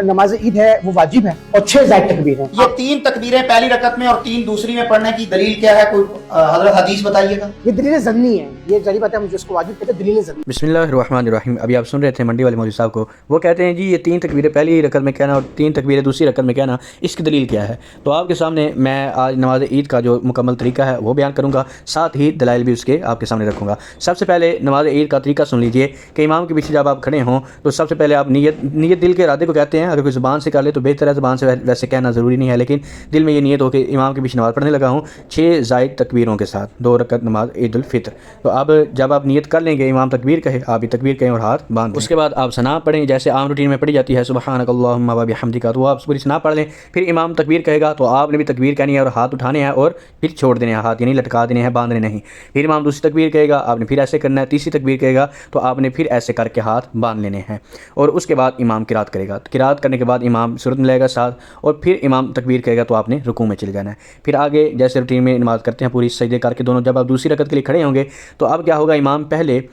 नमाज ईद है वो वाजिब है और 6 ज़ायद तकबीर है। ये 3 तकबीरें पहली रकत में और 3 दूसरी में पढ़ने की दलील क्या है, कोई हजरत हदीस बताइएगा। ये दलील ज़न्नी है, ये जारी बात है, मुझे उसको वाजिब कहते हैं दलील ज़न्नी। बिस्मिल्लाहिर्रहमानिर्रहीम। अभी आप सुन रहे थे मंडी वाले मौलवी साहब को, वो कहते हैं जी ये 3 तकबीरें पहली रकत में कहना और 3 तकबीरें दूसरी रकत में कहना, इसकी दलील क्या है। तो आपके सामने मैं आज नमाज ईद का जो मुकम्मल तरीका है वो बयान करूँगा, साथ ही दलाइल भी उसके आपके सामने रखूँगा। सबसे पहले नमाज ईद का तरीका सुन लीजिए कि इमाम के पीछे जब आप खड़े हों तो सबसे पहले आप नीयत दिल के इरादे को कहते हैं। अगर कोई ज़ुबान से कर ले तो बेहतर है, ज़ुबान से वैसे कहना ज़रूरी नहीं है, लेकिन दिल में ये नीयत हो कि इमाम के पीछे नमाज़ पढ़ने लगा हूँ 6 ज़ायद तकबीरों के साथ 2 रकत नमाज ईद उल फितर। तो अब जब आप नीयत कर लेंगे, इमाम तकबीर कहे आप भी तकबीर कहें और हाथ बांध। उसके बाद आप सना पढ़ें जैसे आम रूटीन में पढ़ी जाती है, सुब्हानकल्लाहुम्मा व बिहम्दिका, तो आप पूरी सना पढ़ लें। फिर इमाम तकबीर कहेगा तो आपने भी तकबीर कहनी है और हाथ उठाने हैं और फिर छोड़ देने हैं, हाथ यानी लटका देने हैं, बांधने नहीं। फिर इमाम दूसरी तकबीर कहेगा, आपने फिर ऐसे करना है। तीसरी तकबीर कहेगा तो आपने फिर ऐसे करके हाथ बांध लेने हैं। और उसके बाद इमाम किरात करेगा, किरात करने के बाद इमाम सूरत मिलाएगा साथ, और फिर इमाम तकबीर कहेगा तो आपने रुकू में चले जाना है। फिर आगे जैसे रूटीन में नमाज़ करते हैं पूरी सजदे करके दोनों, जब आप दूसरी रकत के लिए खड़े होंगे तो अब क्या होगा, इमाम पहले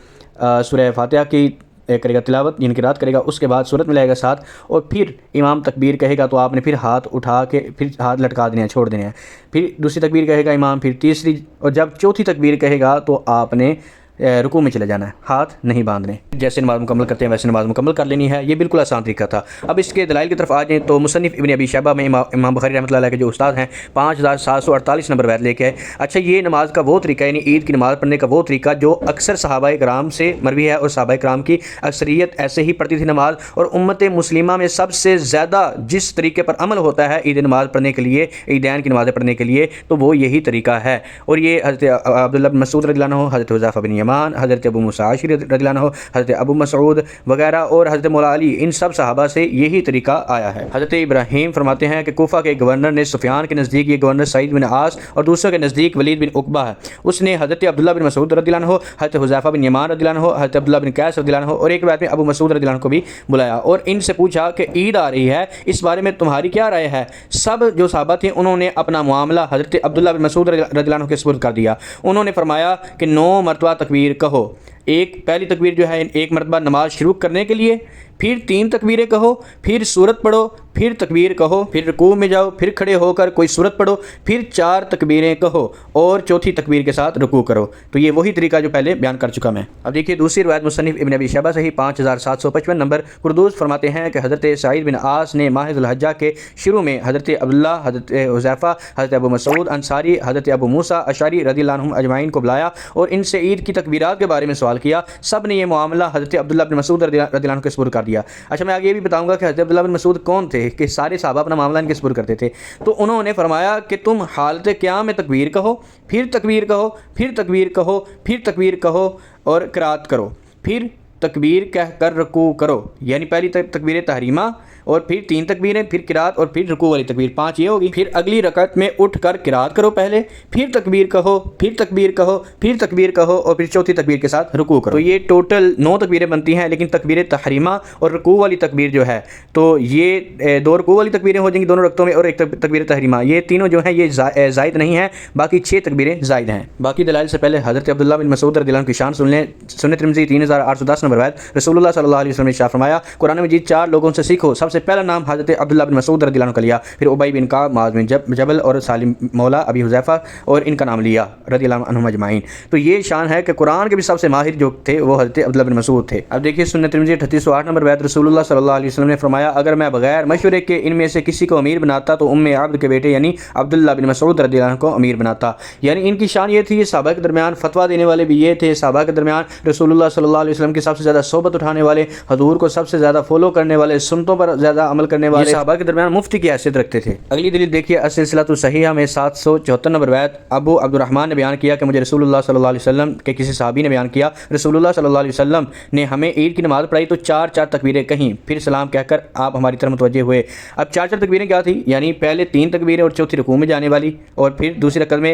सूरह फातिहा की करेगा तिलावत यानी किरात करेगा, उसके बाद सूरत मिलाएगा साथ, और फिर इमाम तकबीर कहेगा तो आपने फिर हाथ उठा के फिर हाथ लटका देने हैं, छोड़ देने हैं। फिर दूसरी तकबीर कहेगा इमाम, फिर तीसरी, और जब चौथी तकबीर कहेगा तो आपने रुकू में चले जाना है, हाथ नहीं बांधने। जैसे नमाज़ मुकम्मल करते हैं वैसे नमाज़ मुकम्मल कर लेनी है। ये बिल्कुल आसान तरीका था। अब इसके दलाइल की तरफ आ जाएँ तो मुसन्निफ़ इब्न अबी शैबा में इमाम बुखारी रहमतुल्लाह अलैह के जो उस्ताद हैं 5748 नंबर बैत लेके आए। अच्छा, ये नमाज का वो तरीका यानी ईद की नमाज़ पढ़ने का वो तरीका जो अक्सर सहाबाए कराम से मरवी है, और सहाबाए कराम की अक्सरियत ऐसे ही पढ़ती थी नमाज, और उम्मत मुस्लिमा में सबसे ज़्यादा जिस तरीके पर अमल होता है ईद नमाज़ पढ़ने के लिए, ईदैन की नमाज़ें पढ़ने के लिए, तो वो यही तरीका है। और ये हज़रत अब्दुल्लाह बिन मसूद रज़ियल्लाहु अन्हु, हज़रत हुज़ैफ़ा बिन यमान, हज़रत अबू मूसा अशअरी रज़ियल्लाहु अन्हु, हज़रत अबू मसऊद वगैरह और हज़रत मौला अली, इन सब सहाबा से यही तरीका आया है। हज़रत इब्राहीम फरमाते हैं कि कूफा के गवर्नर ने सुफियान के नज़दीक, ये गवर्नर सईद बिन आस, और दूसरों के नज़दीक वलीद बिन उक़बा है, उसने हज़रत अब्दुल्लाह बिन मसूद रज़ियल्लाहु अन्हु, हज़रत हुज़ैफ़ा बिन यमान रज़ियल्लाहु अन्हु, हज़रत अब्दुल्लाह बिन कैस रज़ियल्लाहु अन्हु और एक बात में अबू मसूद रज़ियल्लाहु अन्हु को भी बुलाया और इनसे पूछा कि ईद आ रही है, इस बारे में तुम्हारी क्या राय है। सब जो सहाबा थे उन्होंने अपना मामला हज़रत अब्दुल्लाह बिन मसूद रज़ियल्लाहु अन्हु के सुपुर्द कर दिया। उन्होंने फरमाया कि 9 मरतबा तकबीर कहो। एक पहली तकबीर जो है एक मरतबा नमाज शुरू करने के लिए, फिर 3 तकबीरें कहो, फिर सूरत पढ़ो, फिर तकबीर कहो, फिर रुकू में जाओ, फिर खड़े होकर कोई सूरत पढ़ो, फिर 4 तकबीरें कहो और चौथी तकबीर के साथ रुकू करो। तो ये वही तरीका जो पहले बयान कर चुका मैं। अब देखिए दूसरी रिवायत मुसन्निफ़ इब्न अबी शैबा से ही 5755 नंबर कुरदूस फरमाते हैं कि हज़रत सईद बिन आस ने माह ज़ुल्हिज्जा के शुरू में हज़रत अब्दुल्लाह, हज़रत हुज़ैफ़ा, हज़रत अबू मसूद अंसारी, हज़रत अबू मूसा अशअरी रज़ियल्लाहु अन्हुम अजमाइन को बुलाया और इनसे ईद की तकबीरात के बारे में सवाल किया। सब ने ये मामला हज़रत अब्दुल्लाह बिन मसूद रज़ियल्लाहु अन्हु के सुपुर्द कर दिया। अच्छा, मैं आगे ये भी बताऊंगा कि हज़रत अब्दुल्लाह बिन मसूद कौन थे कि सारे सहाबा अपना मामला इनके सुपुर्द करते थे। तो उन्होंने फरमाया कि तुम हालत क़याम में तकबीर कहो, फिर तकबीर कहो, फिर तकबीर कहो, फिर तकबीर कहो और क़िरात करो, फिर तकबीर कह कर रुकू करो, यानी पहली तकबीर तहरीमा और फिर 3 तकबीरें, फिर किरात और फिर रुकू वाली तकबीर 5 ये होगी। फिर अगली रकत में उठ कर किरात करो पहले, फिर तकबीर कहो, फिर तकबीर कहो, फिर तकबीर कहो और फिर चौथी तकबीर के साथ रुकू करो। तो ये टोटल 9 तकबीरें बनती हैं, लेकिन तकबीर तहरीमा और रुकू वाली तकबीर जो है तो ये 2 रुकू वाली तकबीरें हो जाएंगी दोनों रकतों में और एक तकबीर तहरीमा, ये तीनों जो हैं ये ज़ायद नहीं है, बाकी 6 तकबीरें ज़ायद हैं। बाकी दलाइल से पहले हज़रत अब्दुल्लाह बिन मसूद रज़ियल्लाहु अन्हु की शान सुन लें। सुन्नत तिरमिज़ी 3810 नंबर बैत, रसूलुल्लाह सल्लल्लाहु अलैहि वसल्लम ने इरशाद फरमाया, कुरान मजीद 4 लोगों से सीखो। सबसे पहला नाम हज़रत अब्दुल्लाह बिन मसूद रज़ियल्लाहु अन्हु का लिया, फिर उबई बिन काब, मुआज़ बिन जबल और सालिम मौला अबी हुज़ैफ़ा और इनका नाम लिया रज़ियल्लाहु अन्हुम अजमाइन। तो ये शान है कि कुरान के भी सबसे माहिर जो थे वो हज़रत अब्दुल्लाह बिन मसूद थे। अब देखिए सुन्नत तिरमिज़ी 3808 नंबर बैत, रसूलुल्लाह सल्लल्लाहु अलैहि वसल्लम ने फरमाया, अगर मैं बगैर मशवरे के इनमें से किसी को अमीर बनाता तो उम्मे अब्द के बेटे यानी अब्दुल्लाह बिन मसूद रज़ियल्लाहु अन्हु को अमीर बनाता। यानी इनकी शान ये थी, सहाबा के दरमियान फतवा देने वाले भी ये थे, सहाबा के दरमियान रसूलुल्लाह सल्लल्लाहु अलैहि वसल्लम की सबसे ज़्यादा सोबत उठाने वाले, हुजूर को सबसे ज़्यादा फॉलो करने वाले, सुन्नतों पर ज़्यादा अमल करने वाले, सहाबा के दरमियान मुफ्ती की हैसियत रखते थे। अगली दलील देखिए अस-सिलसिलतु सहीहा में 774 नंबर बैत, अबू अब्दुर्रहमान ने बयान किया कि मुझे रसूलुल्लाह सल्लल्लाहु अलैहि वसल्लम के किसी सहाबी ने बयान किया, रसूलुल्लाह सल्लल्लाहु अलैहि वसल्लम ने हमें ईद की नमाज़ पढ़ाई तो 4 तकबीरें कहीं, फिर सलाम कहकर आप हमारी तरफ मुतवज्जे हुए। अब 4 तकबीरें क्या थी, यानी पहले 3 तकबीरें और चौथी रुकू में जाने वाली, और फिर दूसरी रकत में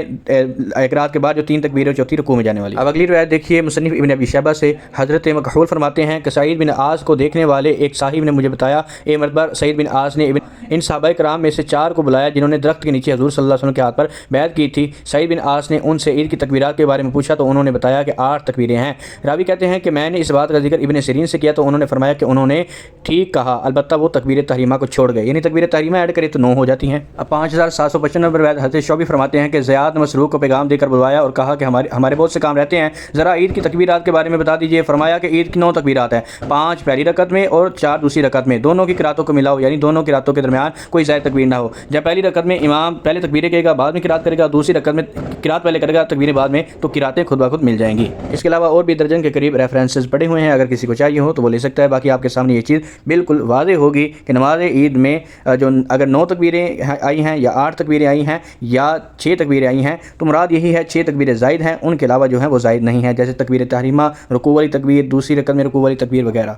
इक़रात के बाद जो 3 तकबीरें और चौथी रुकू में जाने वाली। अब अगली रिवायत देखिए मुसन्निफ़ इब्न अबी शैबा से, हज़रत मकहूल फरमाते हैं कि सईद बिन आस को देखने वाले एक साहिब ने मुझे बताया, ایک مرتبہ سعید بن آس نے ان صحابہ کرام میں سے 4 کو بلایا جنہوں نے درخت کے نیچے حضور صلی اللہ علیہ وسلم کے ہاتھ پر بیعت کی تھی۔ سعید بن آس نے ان سے عید کی تکبیرات کے بارے میں پوچھا تو انہوں نے بتایا کہ 8 تکبیریں ہیں۔ راوی کہتے ہیں کہ میں نے اس بات کا ذکر ابن سیرین سے کیا تو انہوں نے فرمایا کہ انہوں نے ٹھیک کہا، البتہ وہ تکبیر تحریمہ کو چھوڑ گئے، یعنی تکبیر تحریمہ ایڈ کرے تو 9 ہو جاتی ہیں۔ اب 5795 نمبر روایت حضرت شعبی فرماتے ہیں کہ زیاد نے مسروق کو پیغام دے کر بلوایا اور کہا کہ ہمارے بہت سے کام رہتے ہیں، ذرا عید کی تکبیرات کے بارے میں بتا دیجئے۔ فرمایا کہ عید کی 9 تکبیرات ہیں، 5 پہلی رکعت میں اور 4 دوسری رکعت میں، دونوں کی قراتوں کو ملاؤ، یعنی دونوں کی قراتوں کے درمیان کوئی زائد تکبیر نہ ہو۔ جب پہلی رکعت میں امام پہلے تکبیریں کہے گا بعد میں قرات کرے گا، دوسری رکعت میں قرات پہلے کرے گا تکبیریں بعد میں، تو قراتیں خود بخود مل جائیں گی۔ اس کے علاوہ اور بھی درجن کے قریب ریفرنسز پڑے ہوئے ہیں، اگر کسی کو چاہیے ہو تو وہ لے سکتا ہے۔ باقی آپ کے سامنے یہ چیز بالکل واضح ہوگی کہ نماز عید میں جو اگر 9 تکبیریں آئی ہیں یا 8 تکبیریں آئی ہیں یا 6 تکبیریں آئی ہیں تو مراد یہی ہے 6 تکبیریں زائد ہیں، ان کے علاوہ جو ہیں وہ زائد نہیں ہیں، جیسے تکبیر تحریمہ، رکوع والی تکبیر، دوسری رکعت میں رکوع والی تکبیر وغیرہ۔